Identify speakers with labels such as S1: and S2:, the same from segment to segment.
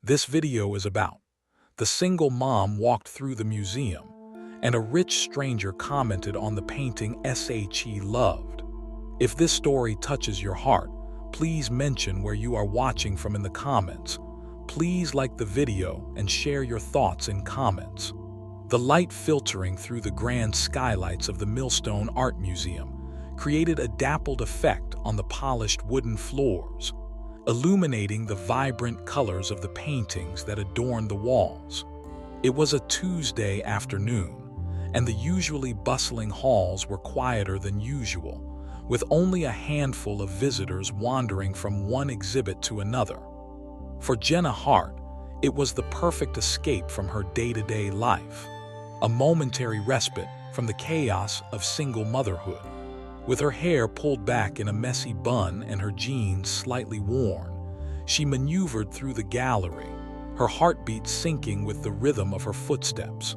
S1: this video is about. The single mom walked through the museum, and a rich stranger commented on the painting she loved. If this story touches your heart, please mention where you are watching from in the comments. Please like the video and share your thoughts in comments. The light filtering through the grand skylights of the Millstone Art Museum created a dappled effect on the polished wooden floors, illuminating the vibrant colors of the paintings that adorned the walls. It was a Tuesday afternoon, and the usually bustling halls were quieter than usual, with only a handful of visitors wandering from one exhibit to another. For Jenna Hart, it was the perfect escape from her day-to-day life, a momentary respite from the chaos of single motherhood. With her hair pulled back in a messy bun and her jeans slightly worn, she maneuvered through the gallery, her heartbeat syncing with the rhythm of her footsteps.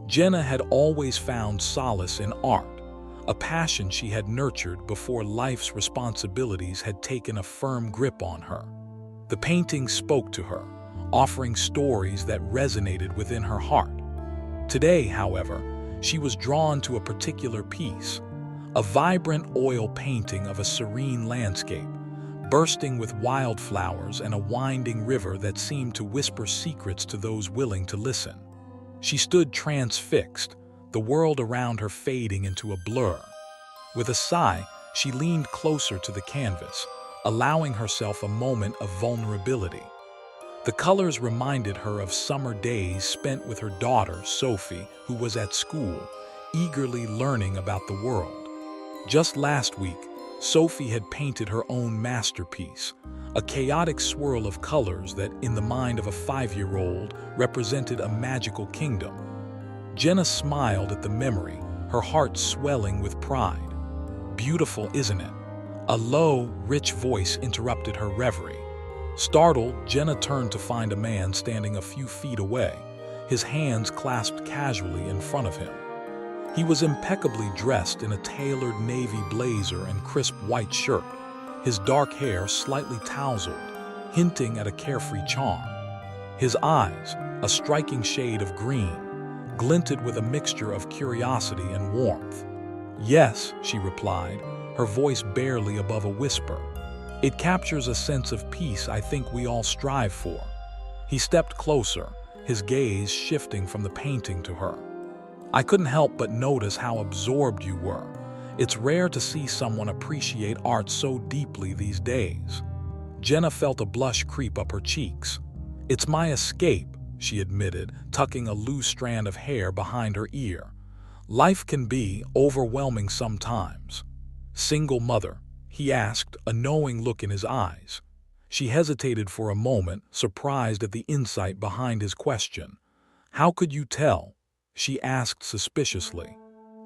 S1: Jenna had always found solace in art, a passion she had nurtured before life's responsibilities had taken a firm grip on her. The paintings spoke to her, offering stories that resonated within her heart. Today, however, she was drawn to a particular piece, a vibrant oil painting of a serene landscape, bursting with wildflowers and a winding river that seemed to whisper secrets to those willing to listen. She stood transfixed, the world around her fading into a blur. With a sigh, she leaned closer to the canvas, allowing herself a moment of vulnerability. The colors reminded her of summer days spent with her daughter, Sophie, who was at school, eagerly learning about the world. Just last week, Sophie had painted her own masterpiece, a chaotic swirl of colors that, in the mind of a 5-year-old, represented a magical kingdom. Jenna smiled at the memory, her heart swelling with pride. "Beautiful, isn't it?" A low, rich voice interrupted her reverie. Startled, Jenna turned to find a man standing a few feet away, his hands clasped casually in front of him. He was impeccably dressed in a tailored navy blazer and crisp white shirt, his dark hair slightly tousled, hinting at a carefree charm. His eyes, a striking shade of green, glinted with a mixture of curiosity and warmth. "Yes," she replied, her voice barely above a whisper. "It captures a sense of peace I think we all strive for." He stepped closer, his gaze shifting from the painting to her. "I couldn't help but notice how absorbed you were. It's rare to see someone appreciate art so deeply these days." Jenna felt a blush creep up her cheeks. "It's my escape," she admitted, tucking a loose strand of hair behind her ear. "Life can be overwhelming sometimes." "Single mother?" he asked, a knowing look in his eyes. She hesitated for a moment, surprised at the insight behind his question. "How could you tell?" she asked suspiciously.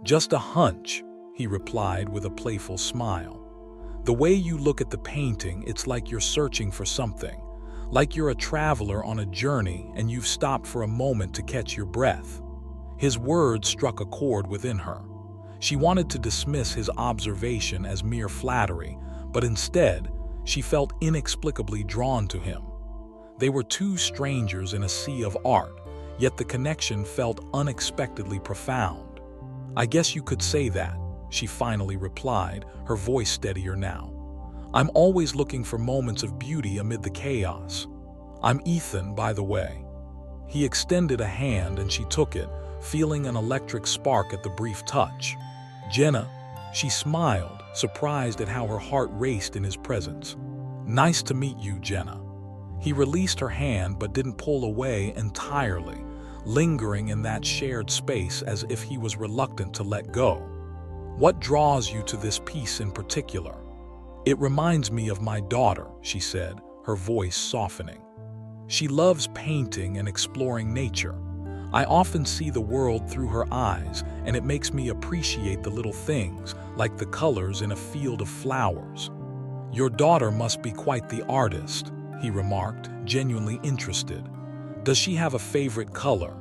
S1: "Just a hunch," he replied with a playful smile. "The way you look at the painting, it's like you're searching for something, like you're a traveler on a journey and you've stopped for a moment to catch your breath." His words struck a chord within her. She wanted to dismiss his observation as mere flattery, but instead, she felt inexplicably drawn to him. They were two strangers in a sea of art, yet the connection felt unexpectedly profound. "I guess you could say that," she finally replied, her voice steadier now. "I'm always looking for moments of beauty amid the chaos. I'm Ethan, by the way." He extended a hand and she took it, feeling an electric spark at the brief touch. "Jenna," she smiled, surprised at how her heart raced in his presence. "Nice to meet you, Jenna." He released her hand but didn't pull away entirely, lingering in that shared space as if he was reluctant to let go. "What draws you to this piece in particular?" "It reminds me of my daughter," she said, her voice softening. "She loves painting and exploring nature. I often see the world through her eyes, and it makes me appreciate the little things, like the colors in a field of flowers." "Your daughter must be quite the artist," he remarked, genuinely interested. "Does she have a favorite color?"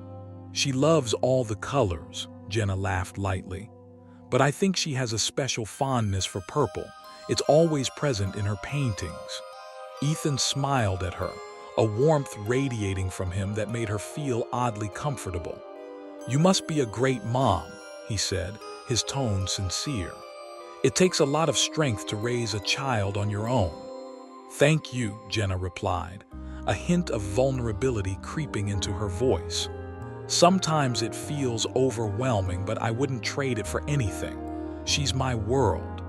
S1: "She loves all the colors," Jenna laughed lightly. "But I think she has a special fondness for purple. It's always present in her paintings." Ethan smiled at her, a warmth radiating from him that made her feel oddly comfortable. "You must be a great mom," he said, his tone sincere. "It takes a lot of strength to raise a child on your own." "Thank you," Jenna replied, a hint of vulnerability creeping into her voice. "Sometimes it feels overwhelming, but I wouldn't trade it for anything. She's my world."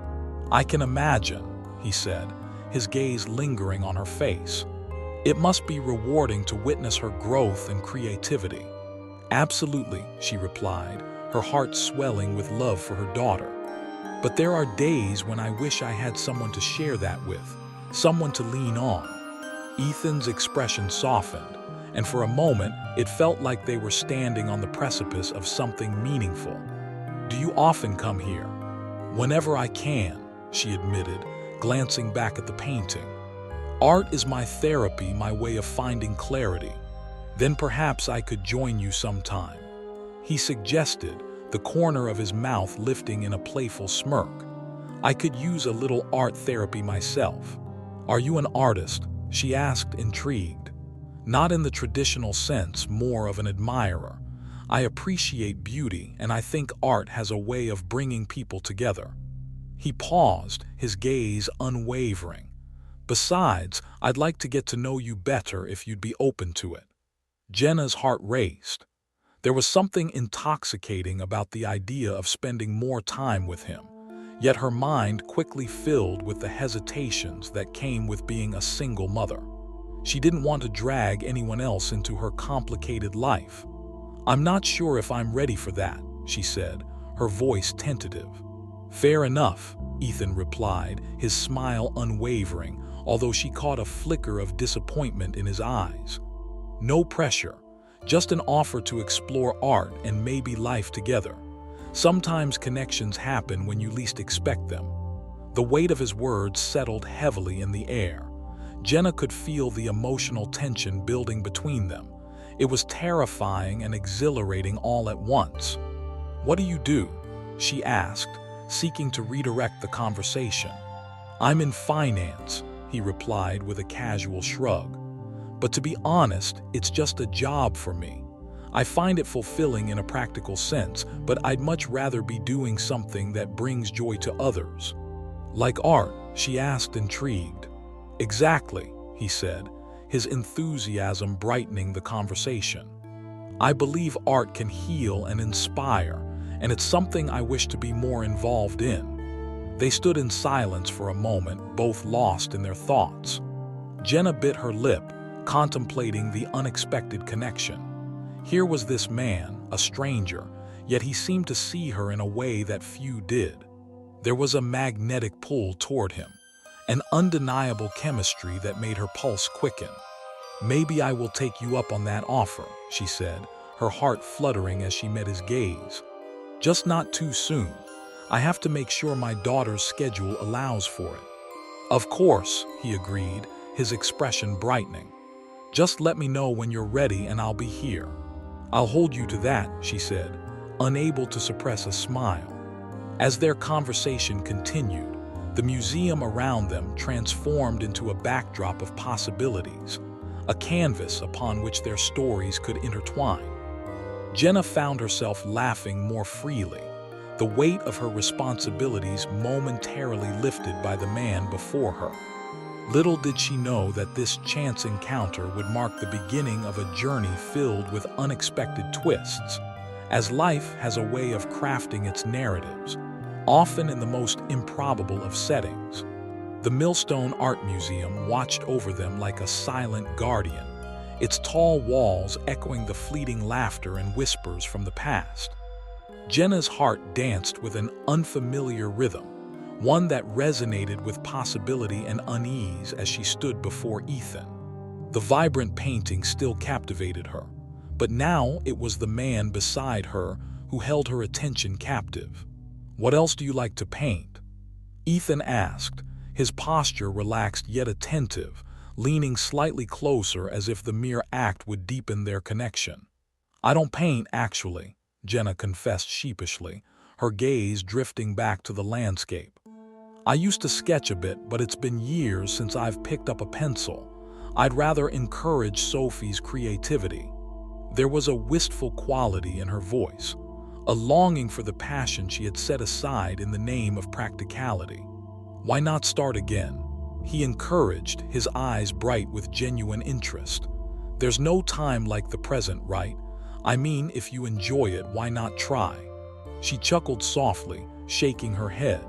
S1: "I can imagine," he said, his gaze lingering on her face. "It must be rewarding to witness her growth and creativity." "Absolutely," she replied, her heart swelling with love for her daughter. "But there are days when I wish I had someone to share that with, someone to lean on." Ethan's expression softened, and for a moment it felt like they were standing on the precipice of something meaningful. "Do you often come here?" "Whenever I can," she admitted, glancing back at the painting. "Art is my therapy, my way of finding clarity. Then perhaps I could join you sometime," he suggested, the corner of his mouth lifting in a playful smirk. "I could use a little art therapy myself." "Are you an artist?" she asked, intrigued. "Not in the traditional sense, more of an admirer. I appreciate beauty, and I think art has a way of bringing people together." He paused, his gaze unwavering. "Besides, I'd like to get to know you better if you'd be open to it." Jenna's heart raced. There was something intoxicating about the idea of spending more time with him, yet her mind quickly filled with the hesitations that came with being a single mother. She didn't want to drag anyone else into her complicated life. "I'm not sure if I'm ready for that," she said, her voice tentative. "Fair enough," Ethan replied, his smile unwavering, although she caught a flicker of disappointment in his eyes. "No pressure, just an offer to explore art and maybe life together. Sometimes connections happen when you least expect them." The weight of his words settled heavily in the air. Jenna could feel the emotional tension building between them. It was terrifying and exhilarating all at once. "What do you do?" she asked, seeking to redirect the conversation. "I'm in finance," he replied with a casual shrug. "But to be honest, it's just a job for me. I find it fulfilling in a practical sense, but I'd much rather be doing something that brings joy to others." "Like art?" she asked, intrigued. "Exactly," he said, his enthusiasm brightening the conversation. "I believe art can heal and inspire, and it's something I wish to be more involved in." They stood in silence for a moment, both lost in their thoughts. Jenna bit her lip, contemplating the unexpected connection. Here was this man, a stranger, yet he seemed to see her in a way that few did. There was a magnetic pull toward him, an undeniable chemistry that made her pulse quicken. "Maybe I will take you up on that offer," she said, her heart fluttering as she met his gaze. "Just not too soon. I have to make sure my daughter's schedule allows for it." "Of course," he agreed, his expression brightening. "Just let me know when you're ready and I'll be here." "I'll hold you to that," she said, unable to suppress a smile. As their conversation continued, the museum around them transformed into a backdrop of possibilities, a canvas upon which their stories could intertwine. Jenna found herself laughing more freely, the weight of her responsibilities momentarily lifted by the man before her. Little did she know that this chance encounter would mark the beginning of a journey filled with unexpected twists, as life has a way of crafting its narratives, often in the most improbable of settings. The Millstone Art Museum watched over them like a silent guardian, its tall walls echoing the fleeting laughter and whispers from the past. Jenna's heart danced with an unfamiliar rhythm, one that resonated with possibility and unease as she stood before Ethan. The vibrant painting still captivated her, but now it was the man beside her who held her attention captive. "What else do you like to paint?" Ethan asked, his posture relaxed yet attentive, leaning slightly closer as if the mere act would deepen their connection. "I don't paint, actually," Jenna confessed sheepishly, her gaze drifting back to the landscape. "I used to sketch a bit, but it's been years since I've picked up a pencil. I'd rather encourage Sophie's creativity. There was a wistful quality in her voice, a longing for the passion she had set aside in the name of practicality. Why not start again? He encouraged, his eyes bright with genuine interest. There's no time like the present, right? I mean, if you enjoy it, why not try? She chuckled softly, shaking her head.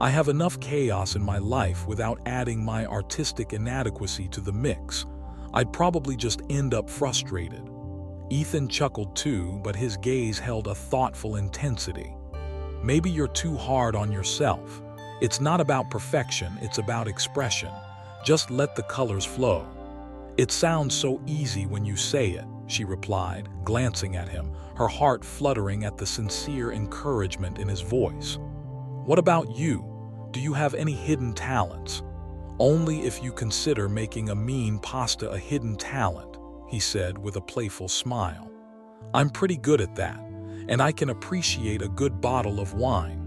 S1: I have enough chaos in my life without adding my artistic inadequacy to the mix. I'd probably just end up frustrated. Ethan chuckled too, but his gaze held a thoughtful intensity. Maybe you're too hard on yourself. It's not about perfection, it's about expression. Just let the colors flow. It sounds so easy when you say it, she replied, glancing at him, her heart fluttering at the sincere encouragement in his voice. What about you? Do you have any hidden talents? Only if you consider making a mean pasta a hidden talent, he said with a playful smile. I'm pretty good at that, and I can appreciate a good bottle of wine.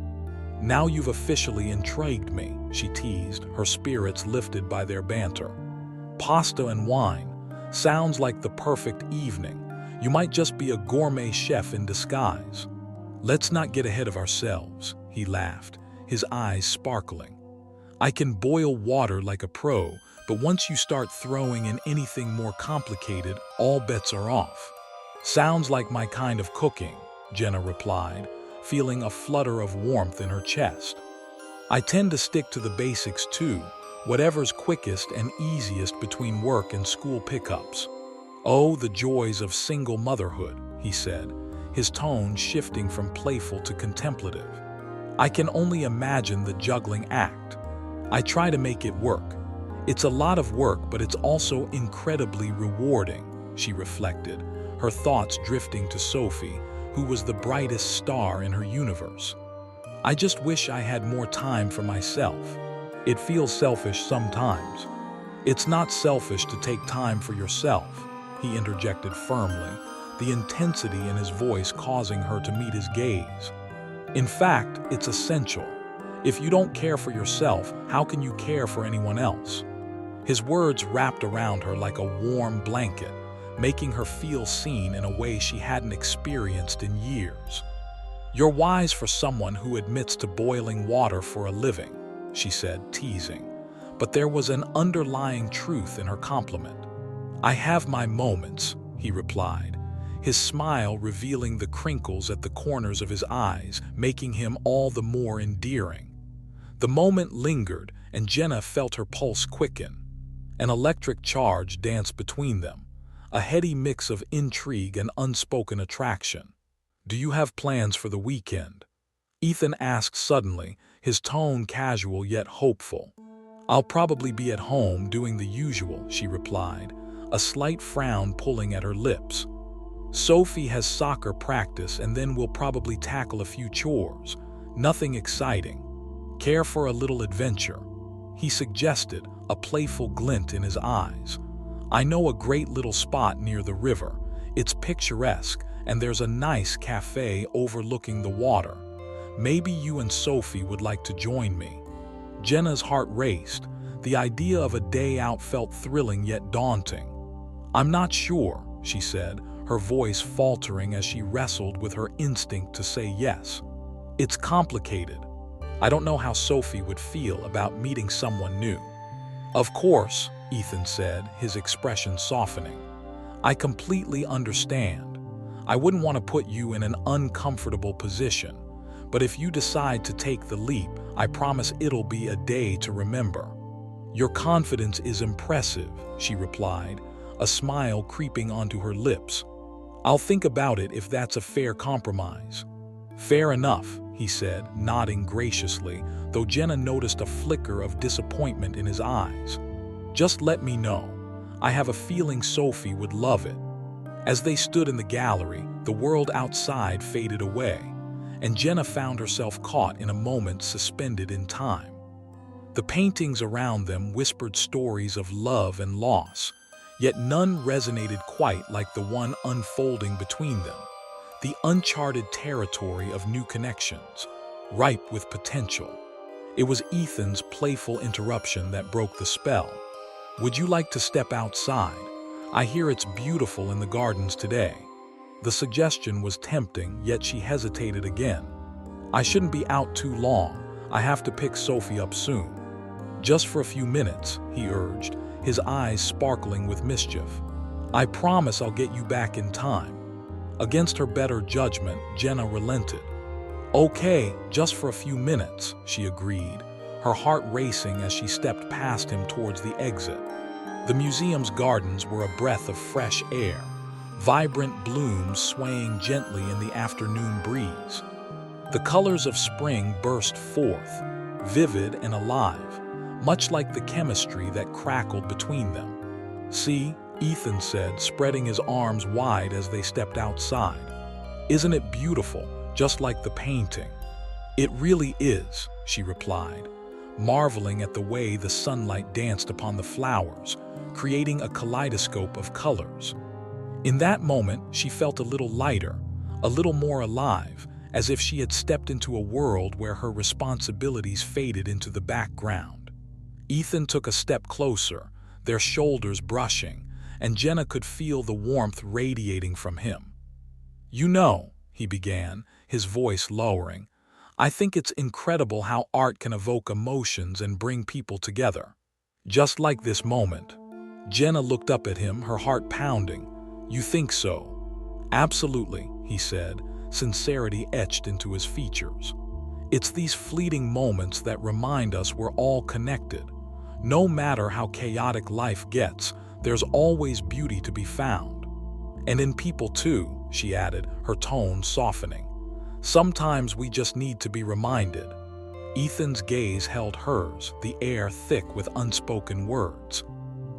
S1: Now you've officially intrigued me, she teased, her spirits lifted by their banter. Pasta and wine sounds like the perfect evening. You might just be a gourmet chef in disguise. Let's not get ahead of ourselves, he laughed, his eyes sparkling. I can boil water like a pro, but once you start throwing in anything more complicated, all bets are off. Sounds like my kind of cooking, Jenna replied, feeling a flutter of warmth in her chest. I tend to stick to the basics too, whatever's quickest and easiest between work and school pickups. Oh, the joys of single motherhood, he said, his tone shifting from playful to contemplative. I can only imagine the juggling act. I try to make it work. It's a lot of work, but it's also incredibly rewarding, she reflected, her thoughts drifting to Sophie, who was the brightest star in her universe. I just wish I had more time for myself. It feels selfish sometimes. It's not selfish to take time for yourself, he interjected firmly, the intensity in his voice causing her to meet his gaze. In fact, it's essential. If you don't care for yourself, how can you care for anyone else? His words wrapped around her like a warm blanket, making her feel seen in a way she hadn't experienced in years. You're wise for someone who admits to boiling water for a living, she said, teasing, but there was an underlying truth in her compliment. I have my moments, he replied, his smile revealing the crinkles at the corners of his eyes, making him all the more endearing. The moment lingered, and Jenna felt her pulse quicken. An electric charge danced between them, a heady mix of intrigue and unspoken attraction. Do you have plans for the weekend? Ethan asked suddenly, his tone casual yet hopeful. I'll probably be at home doing the usual, she replied, a slight frown pulling at her lips. Sophie has soccer practice and then we'll probably tackle a few chores. Nothing exciting. Care for a little adventure? He suggested, a playful glint in his eyes. I know a great little spot near the river. It's picturesque, and there's a nice cafe overlooking the water. Maybe you and Sophie would like to join me. Jenna's heart raced. The idea of a day out felt thrilling yet daunting. I'm not sure, she said, her voice faltering as she wrestled with her instinct to say yes. It's complicated. I don't know how Sophie would feel about meeting someone new. Of course, Ethan said, his expression softening. I completely understand. I wouldn't want to put you in an uncomfortable position, but if you decide to take the leap, I promise it'll be a day to remember. Your confidence is impressive, she replied, a smile creeping onto her lips. I'll think about it if that's a fair compromise. Fair enough, he said, nodding graciously, though Jenna noticed a flicker of disappointment in his eyes. Just let me know. I have a feeling Sophie would love it. As they stood in the gallery, the world outside faded away, and Jenna found herself caught in a moment suspended in time. The paintings around them whispered stories of love and loss, yet none resonated quite like the one unfolding between them. The uncharted territory of new connections, ripe with potential. It was Ethan's playful interruption that broke the spell. Would you like to step outside? I hear it's beautiful in the gardens today." The suggestion was tempting, yet she hesitated again. "I shouldn't be out too long. I have to pick Sophie up soon." "Just for a few minutes," he urged, his eyes sparkling with mischief. "I promise I'll get you back in time." Against her better judgment, Jenna relented. "Okay, just for a few minutes," she agreed, her heart racing as she stepped past him towards the exit. The museum's gardens were a breath of fresh air, vibrant blooms swaying gently in the afternoon breeze. The colors of spring burst forth, vivid and alive, much like the chemistry that crackled between them. "See," Ethan said, spreading his arms wide as they stepped outside. "Isn't it beautiful, just like the painting?" "It really is," she replied, marveling at the way the sunlight danced upon the flowers, creating a kaleidoscope of colors. In that moment, she felt a little lighter, a little more alive, as if she had stepped into a world where her responsibilities faded into the background. Ethan took a step closer, their shoulders brushing, and Jenna could feel the warmth radiating from him. "You know," he began, his voice lowering, "I think it's incredible how art can evoke emotions and bring people together. Just like this moment." Jenna looked up at him, her heart pounding. "You think so?" "Absolutely," he said, sincerity etched into his features. "It's these fleeting moments that remind us we're all connected. No matter how chaotic life gets, there's always beauty to be found. And in people too," she added, her tone softening. "Sometimes we just need to be reminded." Ethan's gaze held hers, the air thick with unspoken words.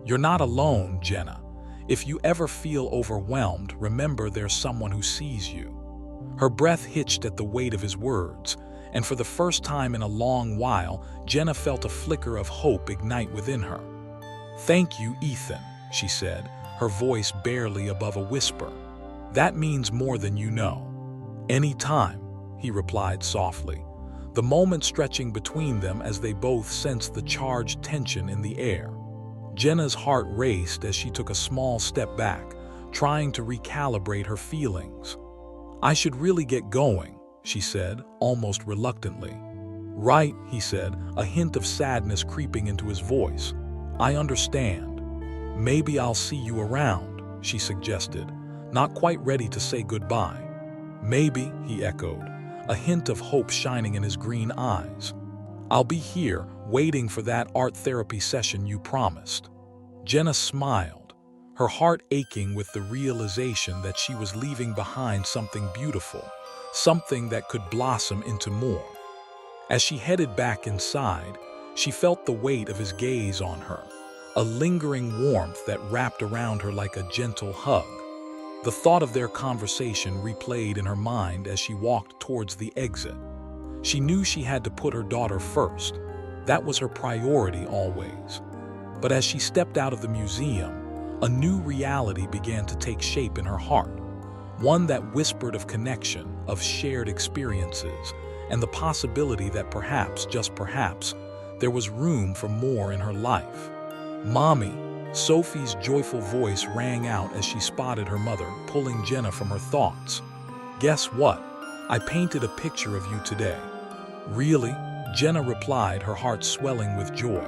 S1: "You're not alone, Jenna. If you ever feel overwhelmed, remember there's someone who sees you." Her breath hitched at the weight of his words, and for the first time in a long while, Jenna felt a flicker of hope ignite within her. "Thank you, Ethan," she said, her voice barely above a whisper. "That means more than you know." "Any time," he replied softly, the moment stretching between them as they both sensed the charged tension in the air. Jenna's heart raced as she took a small step back, trying to recalibrate her feelings. "I should really get going," she said, almost reluctantly. "Right," he said, a hint of sadness creeping into his voice. "I understand." "Maybe I'll see you around," she suggested, not quite ready to say goodbye. "Maybe," he echoed, a hint of hope shining in his green eyes. "I'll be here, waiting for that art therapy session you promised." Jenna smiled, her heart aching with the realization that she was leaving behind something beautiful, something that could blossom into more. As she headed back inside, she felt the weight of his gaze on her, a lingering warmth that wrapped around her like a gentle hug. The thought of their conversation replayed in her mind as she walked towards the exit. She knew she had to put her daughter first. That was her priority always. But as she stepped out of the museum, a new reality began to take shape in her heart. One that whispered of connection, of shared experiences, and the possibility that perhaps, just perhaps, there was room for more in her life. "Mommy," Sophie's joyful voice rang out as she spotted her mother, pulling Jenna from her thoughts. "Guess what? I painted a picture of you today." "Really?" Jenna replied, her heart swelling with joy.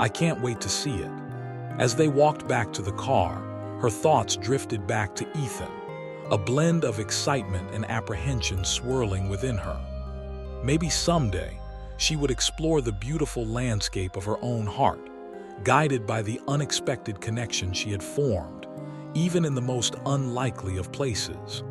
S1: "I can't wait to see it." As they walked back to the car, her thoughts drifted back to Ethan, a blend of excitement and apprehension swirling within her. Maybe someday, she would explore the beautiful landscape of her own heart, guided by the unexpected connection she had formed, even in the most unlikely of places.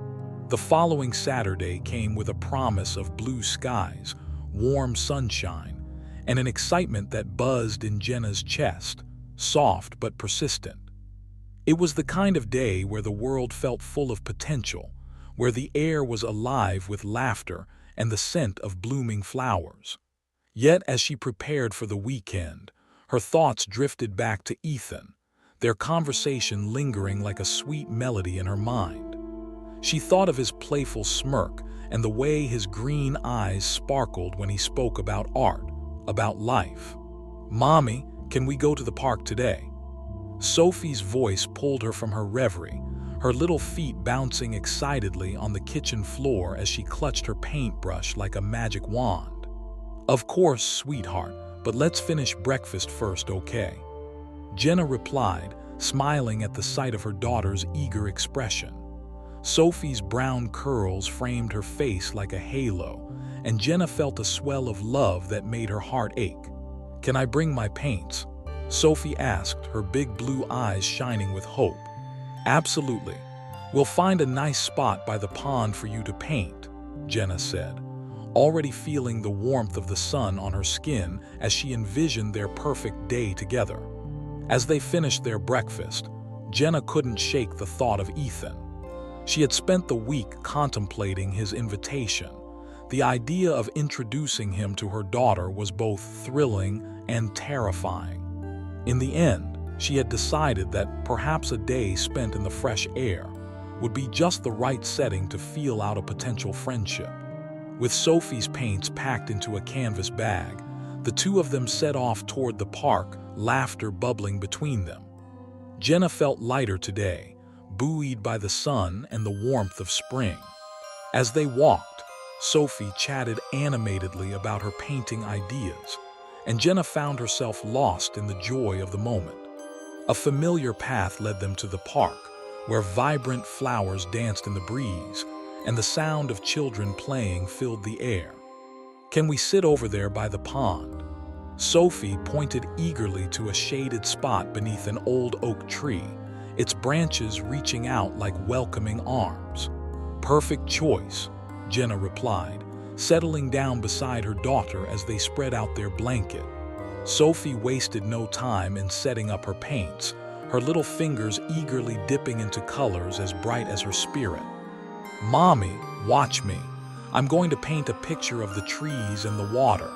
S1: The following Saturday came with a promise of blue skies, warm sunshine, and an excitement that buzzed in Jenna's chest, soft but persistent. It was the kind of day where the world felt full of potential, where the air was alive with laughter and the scent of blooming flowers. Yet as she prepared for the weekend, her thoughts drifted back to Ethan, their conversation lingering like a sweet melody in her mind. She thought of his playful smirk and the way his green eyes sparkled when he spoke about art, about life. "Mommy, can we go to the park today?" Sophie's voice pulled her from her reverie, her little feet bouncing excitedly on the kitchen floor as she clutched her paintbrush like a magic wand. "Of course, sweetheart, but let's finish breakfast first, okay?" Jenna replied, smiling at the sight of her daughter's eager expression. Sophie's brown curls framed her face like a halo, and Jenna felt a swell of love that made her heart ache. "Can I bring my paints?" Sophie asked, her big blue eyes shining with hope. "Absolutely. We'll find a nice spot by the pond for you to paint," Jenna said, already feeling the warmth of the sun on her skin as she envisioned their perfect day together. As they finished their breakfast, Jenna couldn't shake the thought of Ethan. She had spent the week contemplating his invitation. The idea of introducing him to her daughter was both thrilling and terrifying. In the end, she had decided that perhaps a day spent in the fresh air would be just the right setting to feel out a potential friendship. With Sophie's paints packed into a canvas bag, the two of them set off toward the park, laughter bubbling between them. Jenna felt lighter today, buoyed by the sun and the warmth of spring. As they walked, Sophie chatted animatedly about her painting ideas, and Jenna found herself lost in the joy of the moment. A familiar path led them to the park, where vibrant flowers danced in the breeze, and the sound of children playing filled the air. "Can we sit over there by the pond?" Sophie pointed eagerly to a shaded spot beneath an old oak tree, its branches reaching out like welcoming arms. "Perfect choice," Jenna replied, settling down beside her daughter as they spread out their blanket. Sophie wasted no time in setting up her paints, her little fingers eagerly dipping into colors as bright as her spirit. "Mommy, watch me. I'm going to paint a picture of the trees and the water,"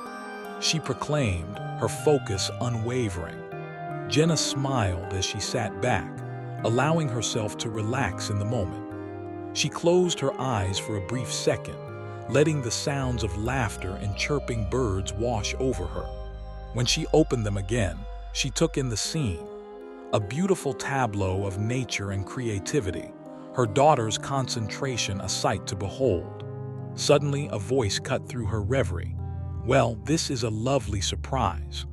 S1: she proclaimed, her focus unwavering. Jenna smiled as she sat back, allowing herself to relax in the moment. She closed her eyes for a brief second, letting the sounds of laughter and chirping birds wash over her. When she opened them again, she took in the scene, a beautiful tableau of nature and creativity, her daughter's concentration a sight to behold. Suddenly, a voice cut through her reverie. "Well, this is a lovely surprise."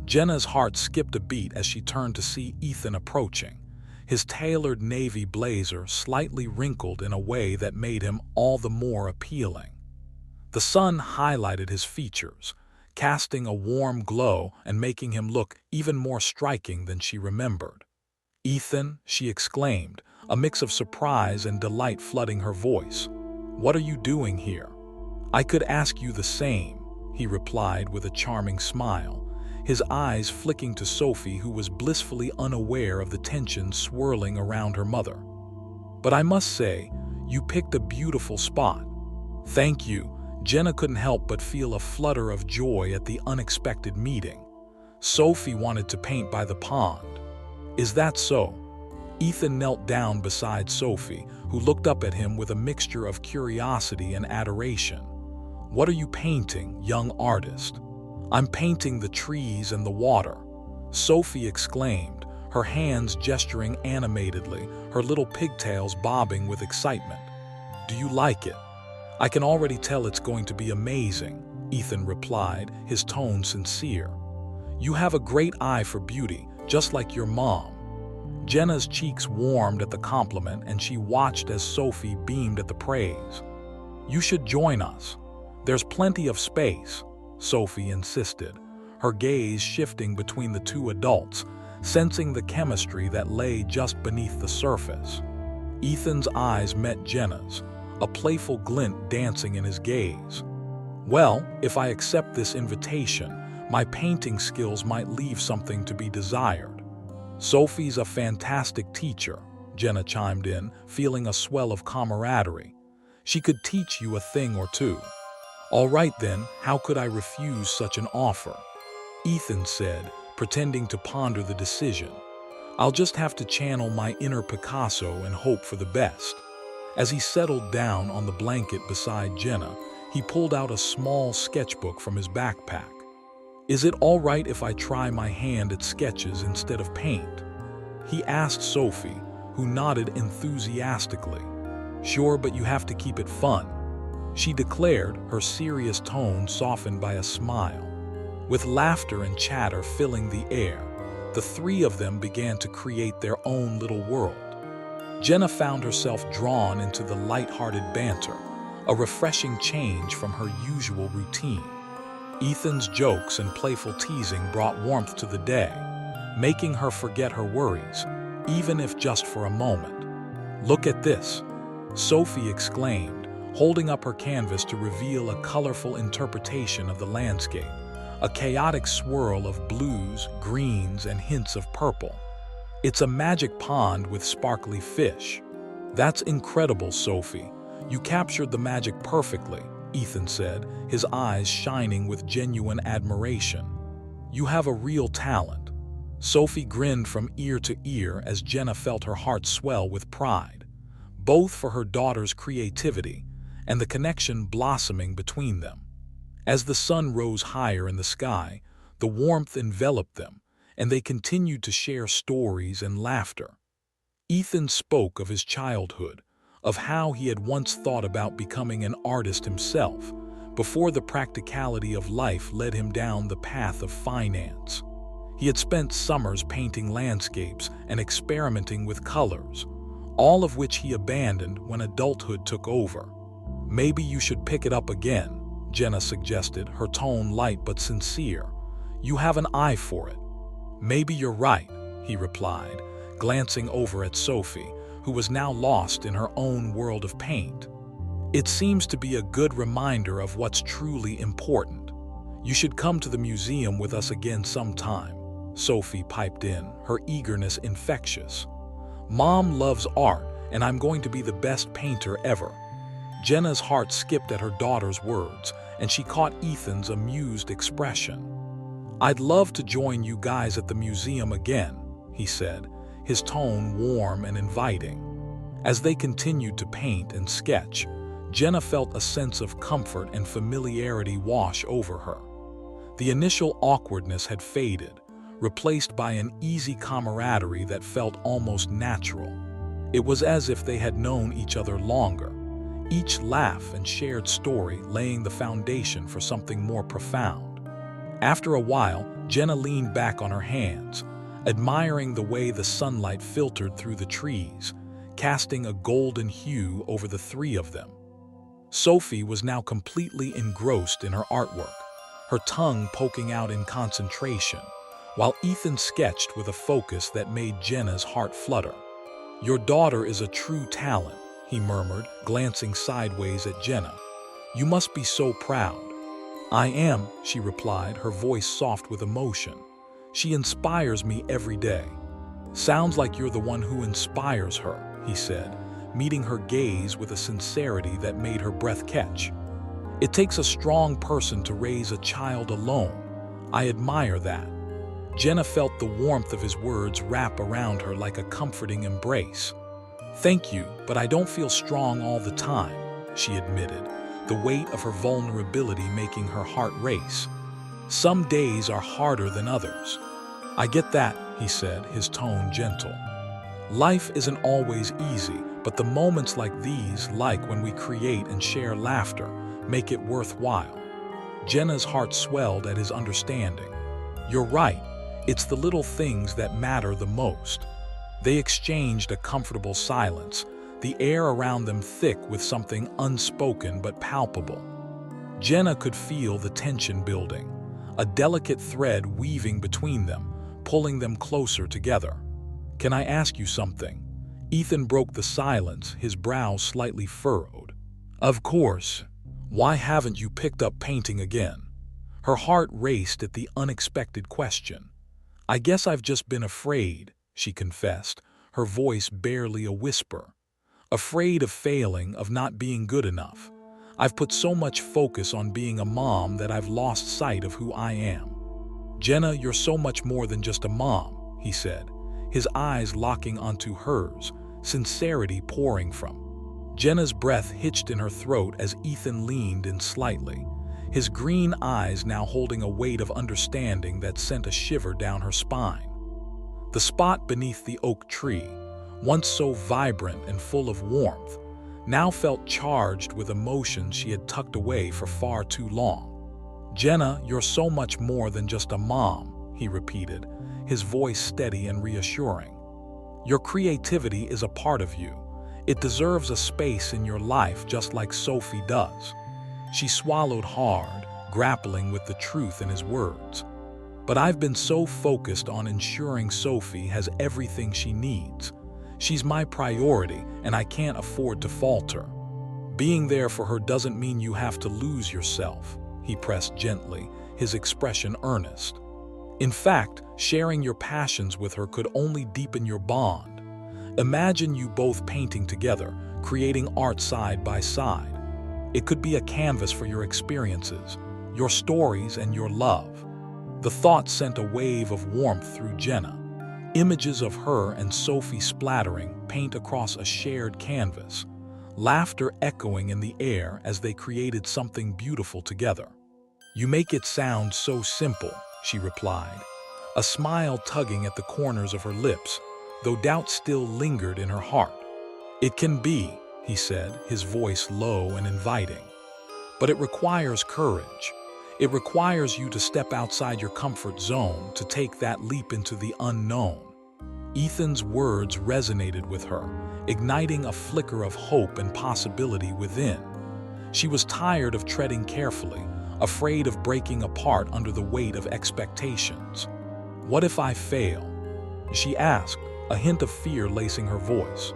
S1: Jenna's heart skipped a beat as she turned to see Ethan approaching, his tailored navy blazer slightly wrinkled in a way that made him all the more appealing. The sun highlighted his features, casting a warm glow and making him look even more striking than she remembered. "Ethan," she exclaimed, a mix of surprise and delight flooding her voice. "What are you doing here?" "I could ask you the same," he replied with a charming smile, his eyes flicking to Sophie, who was blissfully unaware of the tension swirling around her mother. "But I must say, you picked a beautiful spot." "Thank you." Jenna couldn't help but feel a flutter of joy at the unexpected meeting. Sophie wanted to paint by the pond. "Is that so?" Ethan knelt down beside Sophie, who looked up at him with a mixture of curiosity and adoration. "What are you painting, young artist?" "I'm painting the trees and the water," Sophie exclaimed, her hands gesturing animatedly, her little pigtails bobbing with excitement. "Do you like it?" "I can already tell it's going to be amazing," Ethan replied, his tone sincere. "You have a great eye for beauty, just like your mom." Jenna's cheeks warmed at the compliment, and she watched as Sophie beamed at the praise. "You should join us. There's plenty of space," Sophie insisted, her gaze shifting between the two adults, sensing the chemistry that lay just beneath the surface. Ethan's eyes met Jenna's, a playful glint dancing in his gaze. "Well, if I accept this invitation, my painting skills might leave something to be desired." "Sophie's a fantastic teacher," Jenna chimed in, feeling a swell of camaraderie. "She could teach you a thing or two." "All right then, how could I refuse such an offer?" Ethan said, pretending to ponder the decision. "I'll just have to channel my inner Picasso and hope for the best." As he settled down on the blanket beside Jenna, he pulled out a small sketchbook from his backpack. "Is it all right if I try my hand at sketches instead of paint?" he asked Sophie, who nodded enthusiastically. "Sure, but you have to keep it fun," she declared, her serious tone softened by a smile. With laughter and chatter filling the air, the three of them began to create their own little world. Jenna found herself drawn into the light-hearted banter, a refreshing change from her usual routine. Ethan's jokes and playful teasing brought warmth to the day, making her forget her worries, even if just for a moment. "Look at this," Sophie exclaimed, holding up her canvas to reveal a colorful interpretation of the landscape, a chaotic swirl of blues, greens, and hints of purple. "It's a magic pond with sparkly fish." "That's incredible, Sophie. You captured the magic perfectly," Ethan said, his eyes shining with genuine admiration. "You have a real talent." Sophie grinned from ear to ear as Jenna felt her heart swell with pride, both for her daughter's creativity and the connection blossoming between them. As the sun rose higher in the sky, the warmth enveloped them, and they continued to share stories and laughter. Ethan spoke of his childhood, of how he had once thought about becoming an artist himself, before the practicality of life led him down the path of finance. He had spent summers painting landscapes and experimenting with colors, all of which he abandoned when adulthood took over. "Maybe you should pick it up again," Jenna suggested, her tone light but sincere. "You have an eye for it." "Maybe you're right," he replied, glancing over at Sophie, who was now lost in her own world of paint. "It seems to be a good reminder of what's truly important. You should come to the museum with us again sometime," Sophie piped in, her eagerness infectious. "Mom loves art, and I'm going to be the best painter ever." Jenna's heart skipped at her daughter's words, and she caught Ethan's amused expression. "I'd love to join you guys at the museum again," he said, his tone warm and inviting. As they continued to paint and sketch, Jenna felt a sense of comfort and familiarity wash over her. The initial awkwardness had faded, replaced by an easy camaraderie that felt almost natural. It was as if they had known each other longer, each laugh and shared story laying the foundation for something more profound. After a while, Jenna leaned back on her hands, admiring the way the sunlight filtered through the trees, casting a golden hue over the three of them. Sophie was now completely engrossed in her artwork, her tongue poking out in concentration, while Ethan sketched with a focus that made Jenna's heart flutter. "Your daughter is a true talent," he murmured, glancing sideways at Jenna. "You must be so proud." "I am," she replied, her voice soft with emotion. "She inspires me every day." "Sounds like you're the one who inspires her," he said, meeting her gaze with a sincerity that made her breath catch. "It takes a strong person to raise a child alone. I admire that." Jenna felt the warmth of his words wrap around her like a comforting embrace. "Thank you, but I don't feel strong all the time," she admitted, the weight of her vulnerability making her heart race. "Some days are harder than others." "I get that," he said, his tone gentle. "Life isn't always easy, but the moments like these, like when we create and share laughter, make it worthwhile." Jenna's heart swelled at his understanding. "You're right. It's the little things that matter the most." They exchanged a comfortable silence, the air around them thick with something unspoken but palpable. Jenna could feel the tension building, a delicate thread weaving between them, pulling them closer together. "Can I ask you something?" Ethan broke the silence, his brow slightly furrowed. "Of course. Why haven't you picked up painting again?" Her heart raced at the unexpected question. "I guess I've just been afraid," she confessed, her voice barely a whisper. "Afraid of failing, of not being good enough. I've put so much focus on being a mom that I've lost sight of who I am." "Jenna, you're so much more than just a mom," he said, his eyes locking onto hers, sincerity pouring from. Jenna's breath hitched in her throat as Ethan leaned in slightly, his green eyes now holding a weight of understanding that sent a shiver down her spine. The spot beneath the oak tree, once so vibrant and full of warmth, now felt charged with emotions she had tucked away for far too long. "Jenna, you're so much more than just a mom," he repeated, his voice steady and reassuring. "Your creativity is a part of you. It deserves a space in your life just like Sophie does." She swallowed hard, grappling with the truth in his words. "But I've been so focused on ensuring Sophie has everything she needs. She's my priority, and I can't afford to falter. Being there for her doesn't mean you have to lose yourself," he pressed gently, his expression earnest. "In fact, sharing your passions with her could only deepen your bond. Imagine you both painting together, creating art side by side. It could be a canvas for your experiences, your stories, and your love." The thought sent a wave of warmth through Jenna. Images of her and Sophie splattering paint across a shared canvas, laughter echoing in the air as they created something beautiful together. "You make it sound so simple," she replied, a smile tugging at the corners of her lips, though doubt still lingered in her heart. "It can be," he said, his voice low and inviting. "But it requires courage. It requires you to step outside your comfort zone, to take that leap into the unknown." Ethan's words resonated with her, igniting a flicker of hope and possibility within. She was tired of treading carefully, afraid of breaking apart under the weight of expectations. "What if I fail?" she asked, a hint of fear lacing her voice.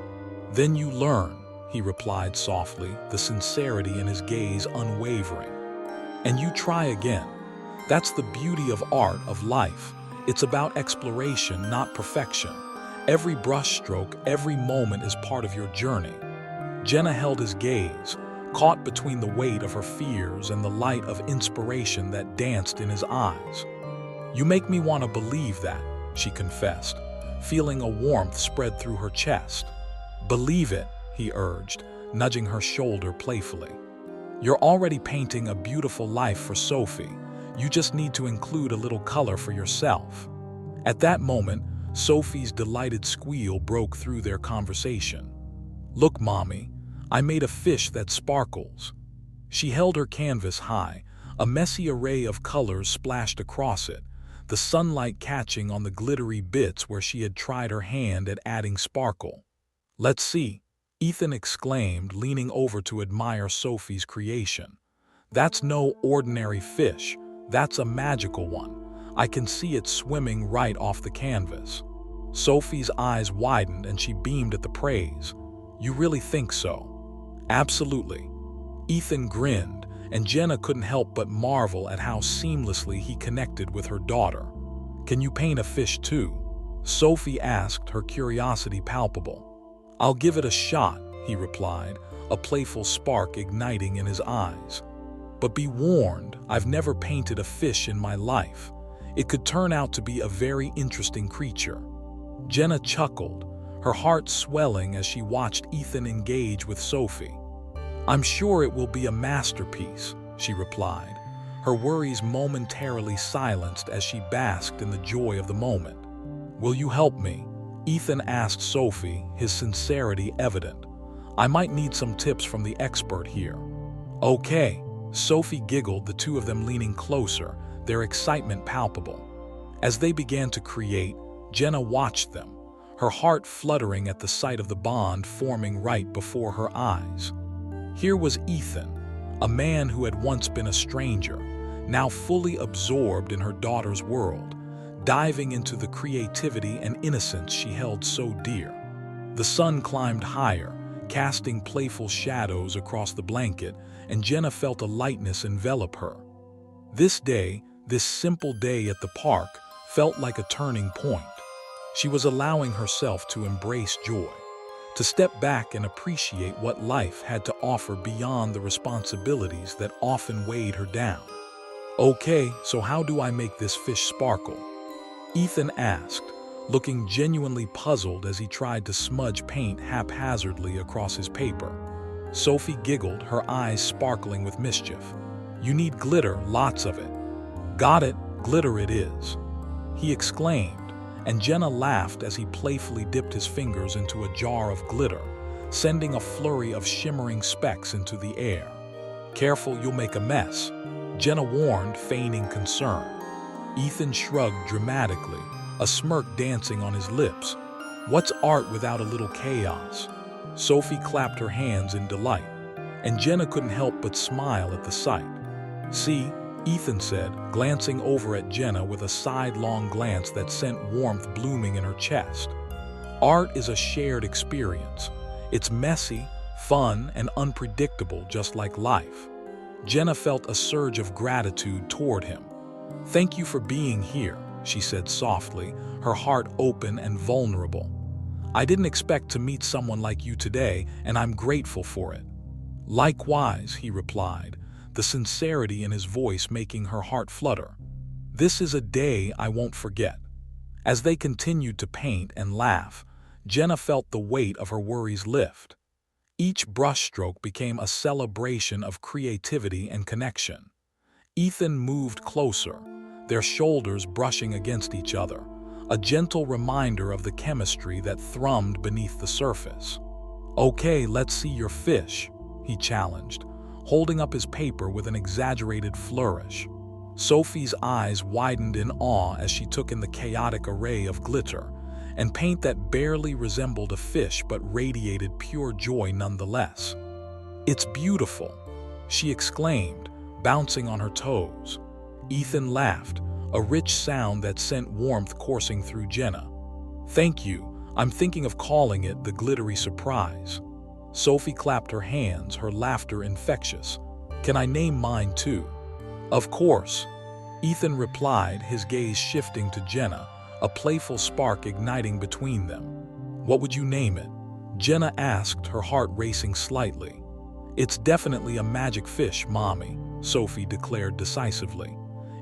S1: "Then you learn," he replied softly, the sincerity in his gaze unwavering. "And you try again. That's the beauty of art, of life. It's about exploration, not perfection. Every brushstroke, every moment is part of your journey." Jenna held his gaze, caught between the weight of her fears and the light of inspiration that danced in his eyes. "You make me want to believe that," she confessed, feeling a warmth spread through her chest. "Believe it," he urged, nudging her shoulder playfully. "You're already painting a beautiful life for Sophie. You just need to include a little color for yourself." At that moment, Sophie's delighted squeal broke through their conversation. "Look, Mommy, I made a fish that sparkles." She held her canvas high, a messy array of colors splashed across it, the sunlight catching on the glittery bits where she had tried her hand at adding sparkle. "Let's see," Ethan exclaimed, leaning over to admire Sophie's creation. "That's no ordinary fish. That's a magical one. I can see it swimming right off the canvas." Sophie's eyes widened and she beamed at the praise. "You really think so?" "Absolutely." Ethan grinned, and Jenna couldn't help but marvel at how seamlessly he connected with her daughter. "Can you paint a fish too?" Sophie asked, her curiosity palpable. "I'll give it a shot," he replied, a playful spark igniting in his eyes. "But be warned, I've never painted a fish in my life. It could turn out to be a very interesting creature." Jenna chuckled, her heart swelling as she watched Ethan engage with Sophie. "I'm sure it will be a masterpiece," she replied, her worries momentarily silenced as she basked in the joy of the moment. "Will you help me?" Ethan asked Sophie, his sincerity evident. "I might need some tips from the expert here." "Okay," Sophie giggled, the two of them leaning closer, their excitement palpable. As they began to create, Jenna watched them, her heart fluttering at the sight of the bond forming right before her eyes. Here was Ethan, a man who had once been a stranger, now fully absorbed in her daughter's world, diving into the creativity and innocence she held so dear. The sun climbed higher, casting playful shadows across the blanket, and Jenna felt a lightness envelop her. This day, this simple day at the park, felt like a turning point. She was allowing herself to embrace joy, to step back and appreciate what life had to offer beyond the responsibilities that often weighed her down. "Okay, so how do I make this fish sparkle?" Ethan asked, looking genuinely puzzled as he tried to smudge paint haphazardly across his paper. Sophie giggled, her eyes sparkling with mischief. "You need glitter, lots of it." "Got it, glitter it is," he exclaimed, and Jenna laughed as he playfully dipped his fingers into a jar of glitter, sending a flurry of shimmering specks into the air. "Careful, you'll make a mess," Jenna warned, feigning concern. Ethan shrugged dramatically, a smirk dancing on his lips. "What's art without a little chaos?" Sophie clapped her hands in delight, and Jenna couldn't help but smile at the sight. "See," Ethan said, glancing over at Jenna with a sidelong glance that sent warmth blooming in her chest. "Art is a shared experience. It's messy, fun, and unpredictable, just like life." Jenna felt a surge of gratitude toward him. "Thank you for being here," she said softly, her heart open and vulnerable. "I didn't expect to meet someone like you today, and I'm grateful for it." "Likewise," he replied, the sincerity in his voice making her heart flutter. "This is a day I won't forget." As they continued to paint and laugh, Jenna felt the weight of her worries lift. Each brushstroke became a celebration of creativity and connection. Ethan moved closer, their shoulders brushing against each other, a gentle reminder of the chemistry that thrummed beneath the surface. "Okay, let's see your fish," he challenged, holding up his paper with an exaggerated flourish. Sophie's eyes widened in awe as she took in the chaotic array of glitter and paint that barely resembled a fish but radiated pure joy nonetheless. "It's beautiful," she exclaimed, bouncing on her toes. Ethan laughed, a rich sound that sent warmth coursing through Jenna. "Thank you, I'm thinking of calling it the glittery surprise." Sophie clapped her hands, her laughter infectious. "Can I name mine too?" "Of course," Ethan replied, his gaze shifting to Jenna, a playful spark igniting between them. "What would you name it?" Jenna asked, her heart racing slightly. "It's definitely a magic fish, Mommy," Sophie declared decisively.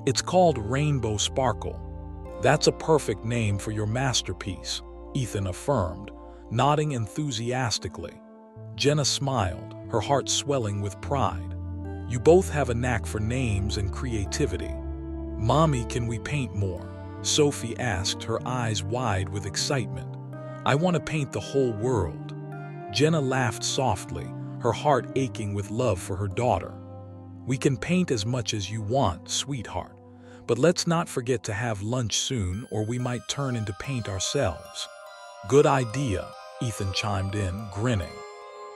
S1: "It's called Rainbow Sparkle." "That's a perfect name for your masterpiece," Ethan affirmed, nodding enthusiastically. Jenna smiled, her heart swelling with pride. "You both have a knack for names and creativity." "Mommy, can we paint more?" Sophie asked, her eyes wide with excitement. "I want to paint the whole world." Jenna laughed softly, her heart aching with love for her daughter. "We can paint as much as you want, sweetheart, but let's not forget to have lunch soon or we might turn into paint ourselves." "Good idea," Ethan chimed in, grinning.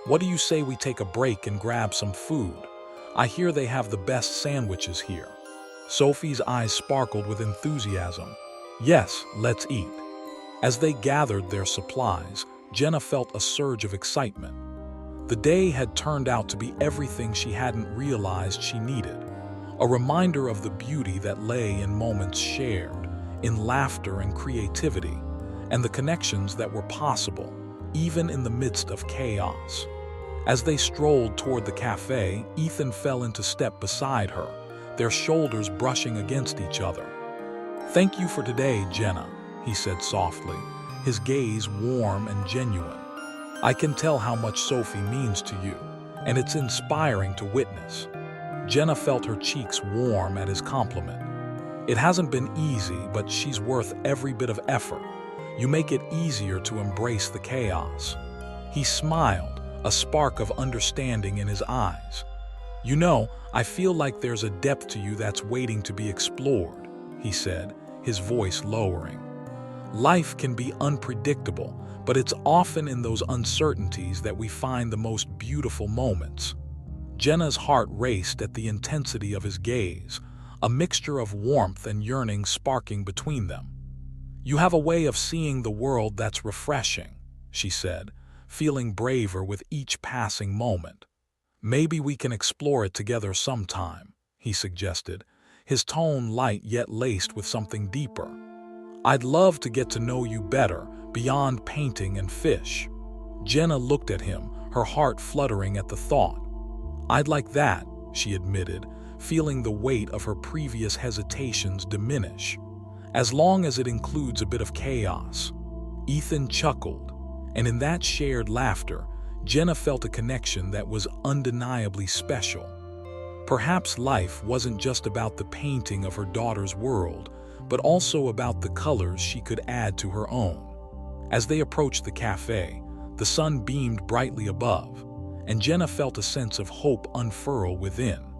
S1: "What do you say we take a break and grab some food? I hear they have the best sandwiches here." Sophie's eyes sparkled with enthusiasm. "Yes, let's eat." As they gathered their supplies, Jenna felt a surge of excitement. The day had turned out to be everything she hadn't realized she needed. A reminder of the beauty that lay in moments shared, in laughter and creativity, and the connections that were possible, even in the midst of chaos. As they strolled toward the cafe, Ethan fell into step beside her, their shoulders brushing against each other. "Thank you for today, Jenna," he said softly, his gaze warm and genuine. "I can tell how much Sophie means to you, and it's inspiring to witness." Jenna felt her cheeks warm at his compliment. "It hasn't been easy, but she's worth every bit of effort. You make it easier to embrace the chaos." He smiled, a spark of understanding in his eyes. "You know, I feel like there's a depth to you that's waiting to be explored," he said, his voice lowering. "Life can be unpredictable, but it's often in those uncertainties that we find the most beautiful moments." Jenna's heart raced at the intensity of his gaze, a mixture of warmth and yearning sparking between them. "You have a way of seeing the world that's refreshing," she said, feeling braver with each passing moment. "Maybe we can explore it together sometime," he suggested, his tone light yet laced with something deeper. "I'd love to get to know you better, beyond painting and fish." Jenna looked at him, her heart fluttering at the thought. "I'd like that," she admitted, feeling the weight of her previous hesitations diminish. "As long as it includes a bit of chaos." Ethan chuckled, and in that shared laughter, Jenna felt a connection that was undeniably special. Perhaps life wasn't just about the painting of her daughter's world, but also about the colors she could add to her own. As they approached the cafe, the sun beamed brightly above, and Jenna felt a sense of hope unfurl within.